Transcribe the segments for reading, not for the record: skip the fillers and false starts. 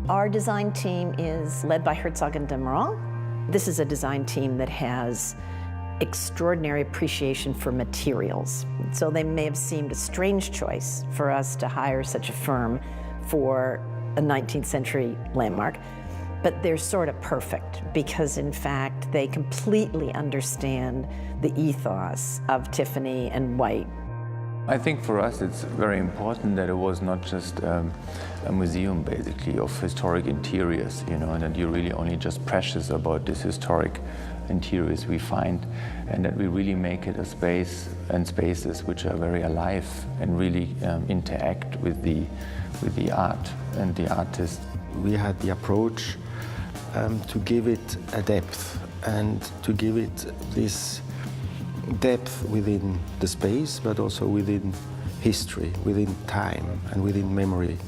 Our design team is led by Herzog de Meuron. This is a design team that has extraordinary appreciation for materials. So they may have seemed a strange choice for us to hire such a firm for a 19th century landmark, but they're sort of perfect because in fact they completely understand the ethos of Tiffany and White. I think for us it's very important that it was not just a museum basically of historic interiors, you know, and that you're really only just precious about this historic interiors we find, and that we really make it a space and spaces which are very alive and really interact with the art and the artist. We had the approach to give it a depth and to give it this depth within the space, but also within history, within time, and within memory.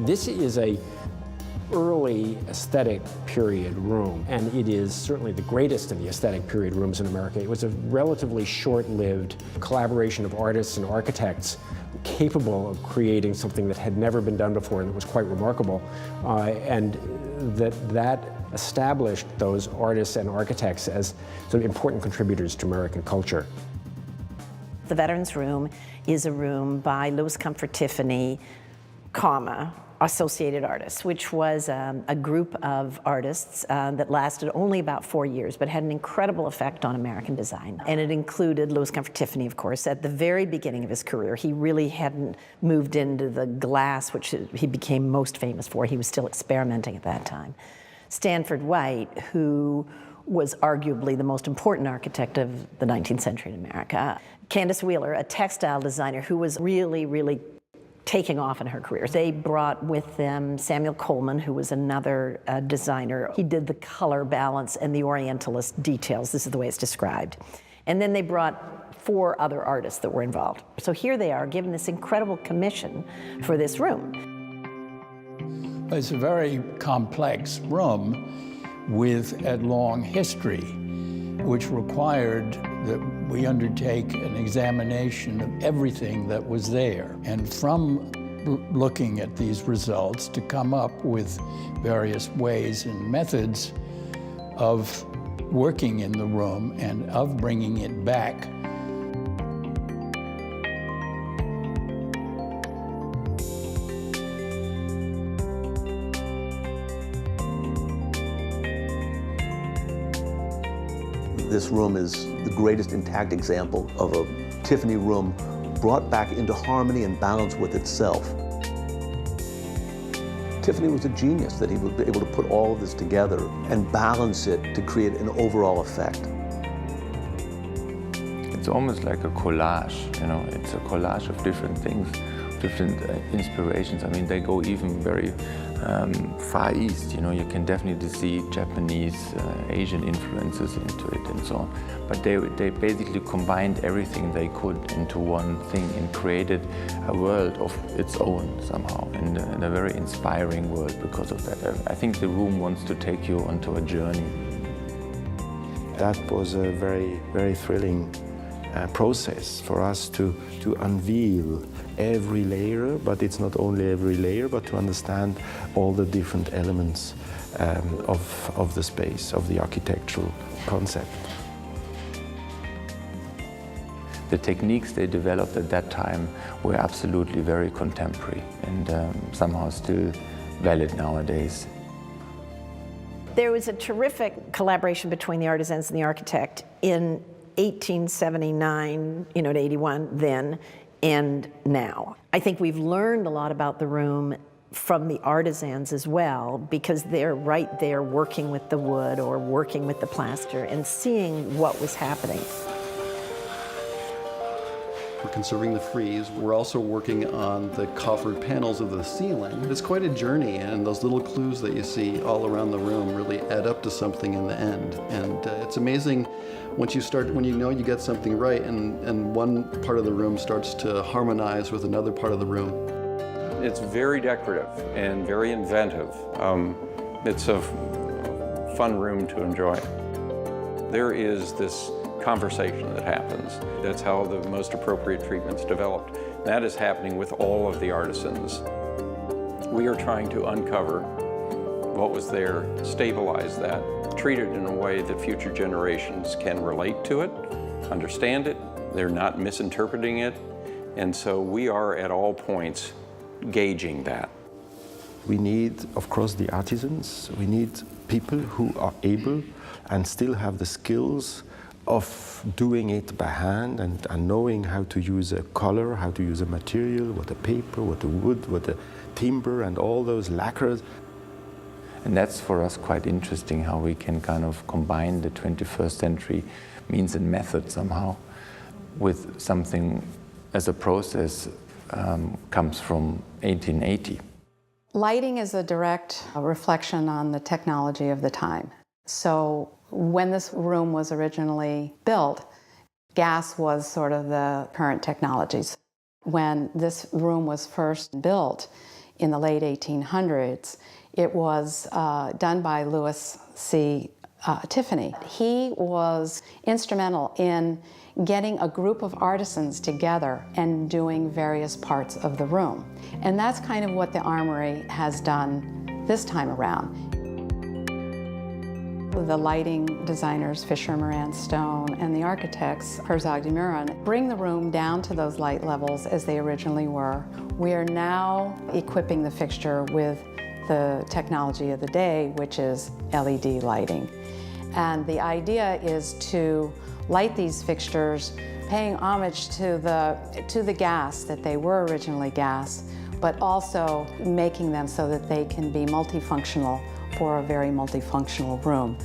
This is a early aesthetic period room, and it is certainly the greatest of the aesthetic period rooms in America. It was a relatively short-lived collaboration of artists and architects capable of creating something that had never been done before and that was quite remarkable, and that established those artists and architects as sort of important contributors to American culture. The Veterans Room is a room by Louis Comfort Tiffany, Associated Artists, which was a group of artists that lasted only about 4 years, but had an incredible effect on American design. And it included Louis Comfort Tiffany, of course, at the very beginning of his career. He really hadn't moved into the glass, which he became most famous for. He was still experimenting at that time. Stanford White, who was arguably the most important architect of the 19th century in America. Candace Wheeler, a textile designer who was really taking off in her career. They brought with them Samuel Coleman, who was another designer. He did the color balance and the Orientalist details. This is the way it's described. And then they brought 4 other artists that were involved. So here they are, given this incredible commission for this room. It's a very complex room with a long history, which required that we undertake an examination of everything that was there. And from looking at these results, to come up with various ways and methods of working in the room and of bringing it back. This room is the greatest intact example of a Tiffany room brought back into harmony and balance with itself. Tiffany was a genius that he was able to put all of this together and balance it to create an overall effect. It's almost like a collage, you know, it's a collage of different things, different inspirations. I mean, they go even very Far East, you know, you can definitely see Japanese, Asian influences into it and so on. But they basically combined everything they could into one thing and created a world of its own somehow, and a very inspiring world because of that. I think the room wants to take you onto a journey. That was a very thrilling process for us to unveil every layer, but it's not only every layer, but to understand all the different elements of the space, of the architectural concept. The techniques they developed at that time were absolutely very contemporary and somehow still valid nowadays. There was a terrific collaboration between the artisans and the architect in 1879, you know, to 81 then, and now. I think we've learned a lot about the room from the artisans as well, because they're right there working with the wood or working with the plaster and seeing what was happening. We're conserving the frieze. We're also working on the coffered panels of the ceiling. It's quite a journey, and those little clues that you see all around the room really add up to something in the end. And it's amazing when you know you get something right, and one part of the room starts to harmonize with another part of the room. It's very decorative and very inventive. It's a fun room to enjoy. There is this conversation that happens. That's how the most appropriate treatment's developed. That is happening with all of the artisans. We are trying to uncover what was there, stabilize that, treat it in a way that future generations can relate to it, understand it, they're not misinterpreting it, and so we are at all points gauging that. We need, of course, the artisans. We need people who are able and still have the skills of doing it by hand and knowing how to use a color, how to use a material, what a paper, what a wood, what a timber, and all those lacquers. And that's for us quite interesting, how we can kind of combine the 21st century means and method somehow with something as a process comes from 1880. Lighting is a direct reflection on the technology of the time. So when this room was originally built, gas was sort of the current technologies. When this room was first built in the late 1800s, it was done by Louis C. Tiffany. He was instrumental in getting a group of artisans together and doing various parts of the room. And that's kind of what the Armory has done this time around. The lighting designers, Fisher, Moran, Stone, and the architects, Herzog de Meuron, bring the room down to those light levels as they originally were. We are now equipping the fixture with the technology of the day, which is LED lighting. And the idea is to light these fixtures, paying homage to the gas, that they were originally gas, but also making them so that they can be multifunctional for a very multifunctional room.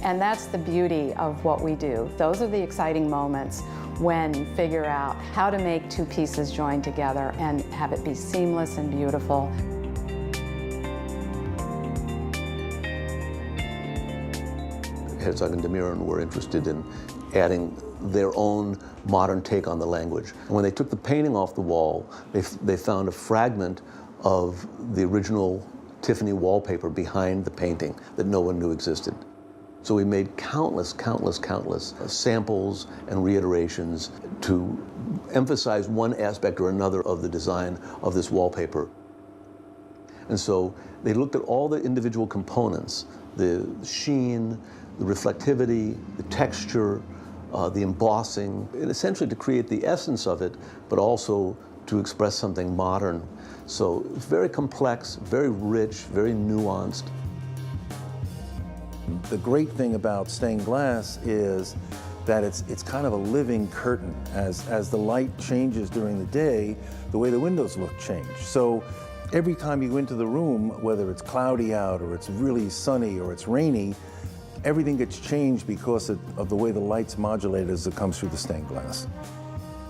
And that's the beauty of what we do. Those are the exciting moments when you figure out how to make two pieces join together and have it be seamless and beautiful. Herzog and de Meuron were interested in adding their own modern take on the language. And when they took the painting off the wall, they found a fragment of the original Tiffany wallpaper behind the painting that no one knew existed. So we made countless samples and reiterations to emphasize one aspect or another of the design of this wallpaper. And so they looked at all the individual components, the sheen, the reflectivity, the texture, the embossing, and essentially to create the essence of it, but also to express something modern. So it's very complex, very rich, very nuanced. The great thing about stained glass is that it's kind of a living curtain. As the light changes during the day, the way the windows look change. So every time you go into the room, whether it's cloudy out or it's really sunny or it's rainy, everything gets changed because of the way the light's modulated as it comes through the stained glass.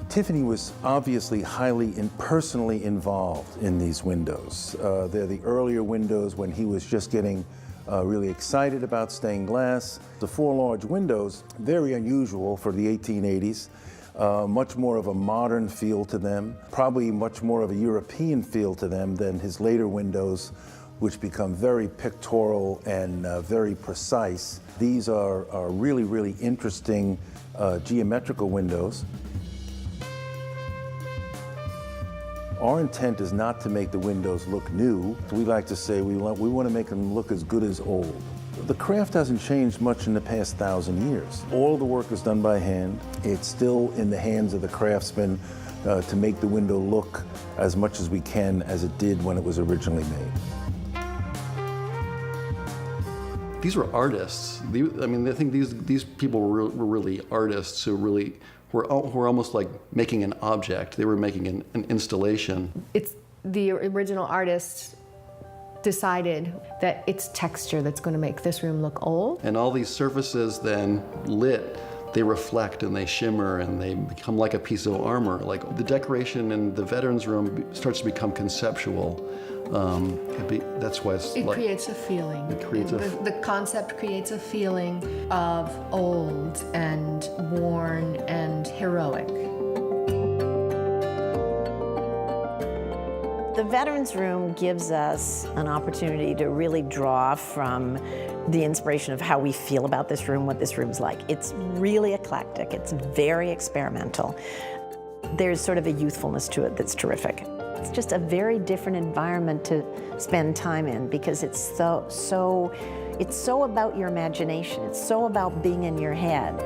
Tiffany was obviously highly personally involved in these windows. They're the earlier windows when he was just getting really excited about stained glass. The four large windows, very unusual for the 1880s. Much more of a modern feel to them, probably much more of a European feel to them than his later windows, which become very pictorial and very precise. These are really, really interesting geometrical windows. Our intent is not to make the windows look new. We like to say we want to make them look as good as old. The craft hasn't changed much in the past 1,000 years. All the work is done by hand. It's still in the hands of the craftsmen to make the window look as much as we can as it did when it was originally made. These were artists. I mean, I think these people were really artists who really were almost like making an object. They were making an installation. It's the original artists decided that it's texture that's going to make this room look old. And all these surfaces then lit, they reflect and they shimmer and they become like a piece of armor. Like the decoration in the veterans room starts to become conceptual. That's why it creates a feeling. The concept creates a feeling of old and worn and heroic. The Veterans Room gives us an opportunity to really draw from the inspiration of how we feel about this room, what this room's like. It's really eclectic. It's very experimental. There's sort of a youthfulness to it that's terrific. It's just a very different environment to spend time in because it's so about your imagination. It's so about being in your head.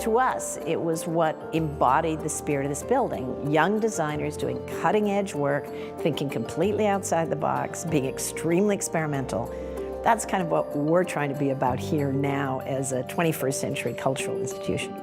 To us, it was what embodied the spirit of this building. Young designers doing cutting-edge work, thinking completely outside the box, being extremely experimental. That's kind of what we're trying to be about here now as a 21st century cultural institution.